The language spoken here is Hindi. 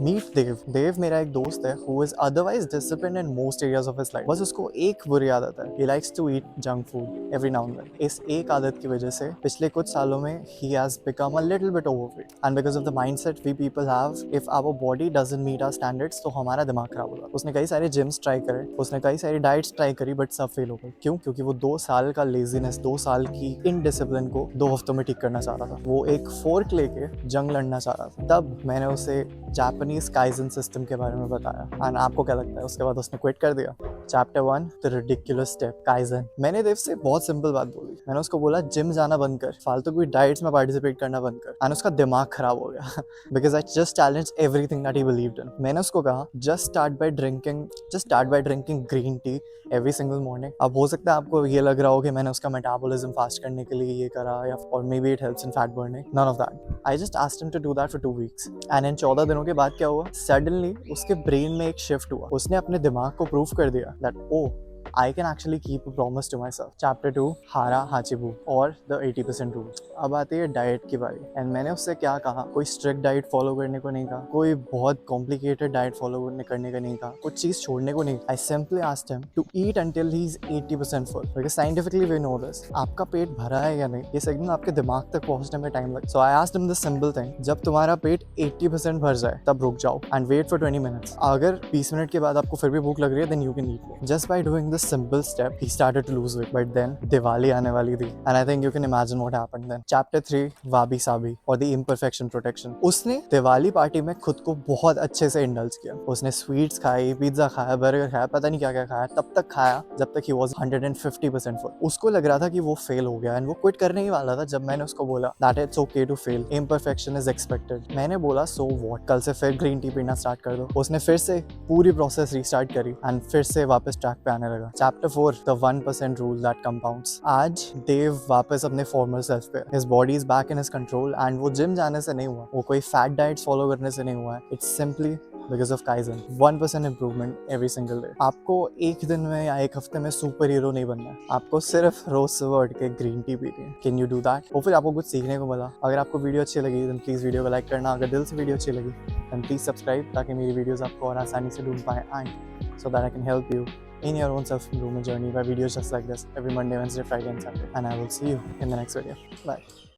मीट देव। देव मेरा एक दोस्त है who is otherwise disciplined in most areas of his life. बस उसको एक बुरी आदत है, he likes to eat junk food every now and then. इस एक आदत की वजह से पिछले कुछ सालों में he has become a little bit overweight. And because of the mindset we people have, if our body doesn't meet our standards, तो हमारा दिमाग खराब होगा। उसने कई सारे gyms ट्राई करे, उसने कई सारी डाइट्स ट्राई करी, बट सब फेल हो गई। क्यों? क्योंकि वो 2 साल का लेजीनेस, 2 साल की इनडिसिप्लिन को 2 हफ्तों में ठीक करना चाह रहा था। वो एक फोर्क लेके जंग लड़ना चाह रहा था। तब मैंने उसे जापानीज काइजन सिस्टम के बारे में बताया। एंड आपको क्या लगता है, उसके बाद उसने क्विट कर दिया। Chapter 1 the ridiculous step kaizen. मैंने देव से बहुत सिंपल बात बोली। मैंने उसको बोला जिम जाना बंद कर, फालतू कोई डाइट्स में पार्टिसिपेट करना बंद कर। एंड उसका दिमाग खराब हो गया because I just challenge everything that he believed in. मैंने उसको कहा just start by drinking green tea every single morning. अब हो सकता है आपको ये लग रहा हो कि मैंने उसका मेटाबॉलिज्म फास्ट करने के लिए ये करा, या और maybe it helps in fat burning. None of that. I just asked him to do that for 2 weeks. And in 14 दिनों के बाद क्या हुआ, सडनली उसके ब्रेन में एक शिफ्ट हुआ। उसने अपने दिमाग को प्रूव कर दिया that oh, I can actually keep a promise to myself. Chapter 2 हारा हाचिबू और the 80% rule। अब आती है डाइट की बारी। एंड मैंने उससे क्या कहा, कोई स्ट्रिक्ट डाइट फॉलो करने को नहीं कहा, कोई बहुत कॉम्प्लिकेटेड डाइट फॉलो करने का नहीं कहा, कुछ चीज छोड़ने को नहीं। I simply asked him to eat until he is 80% full because scientifically we know this। आपका पेट भरा है या नहीं, ये सिग्नल आपके दिमाग तक पहुंचने में टाइम लगता है। So I asked him this simple thing, जब तुम्हारा पेट 80% भर जाए तब रुक जाओ एंड वेट फॉर 20 मिनट्स। अगर 20 मिनट के बाद आपको फिर भी भूख लग रही है then you can eat. Just by doing this simple step he started to lose weight, but then Diwali आने वाली थी and I think you can imagine what happened then। Chapter 3 वाबी Sabi और the imperfection protection। उसने दिवाली पार्टी में खुद को बहुत अच्छे से इंडल्ज किया। उसने स्वीट्स खाई, पिज्जा खाया, बर्गर खाया, पता नहीं क्या क्या खाया, तब तक खाया जब तक he was 150% full। उसको लग रहा था कि वो फेल हो गया एंड वो क्विट करने ही वाला था जब मैंने उसको बोला that it's okay to fail, imperfection is expected। मैंने बोला so what, कल से फिर ग्रीन टी पीना स्टार्ट कर दो। उसने फिर से पूरी प्रोसेस रीस्टार्ट करी एंड फिर से वापस ट्रैक पे आने लगा। Chapter 4 the 1% rule that compounds. आज देव वापस अपने फॉर्मर सेल्फ पे, his body is back in his control and वो जिम जाने से नहीं हुआ, वो कोई फैट डाइट्स फॉलो करने से नहीं हुआ है। It's simply because of Kaizen। 1% improvement every single day। आपको एक दिन में या एक हफ्ते में सुपर हीरो नहीं बनना है, आपको सिर्फ रोज सुबह उठ के ग्रीन टी पीनी है। Can you do that? और फिर आपको कुछ सीखने को मिला। अगर आपको वीडियो अच्छी लगी देन प्लीज वीडियो को लाइक करना। अगर दिल से वीडियो अच्छी लगी देन प्लीज सब्सक्राइब, ताकि मेरी वीडियोस आपको और आसानी से ढूंढ पाए and so that I can help you in your own self-improvement journey by videos just like this every Monday, Wednesday, Friday and Saturday। And I will see you in the next video। Bye।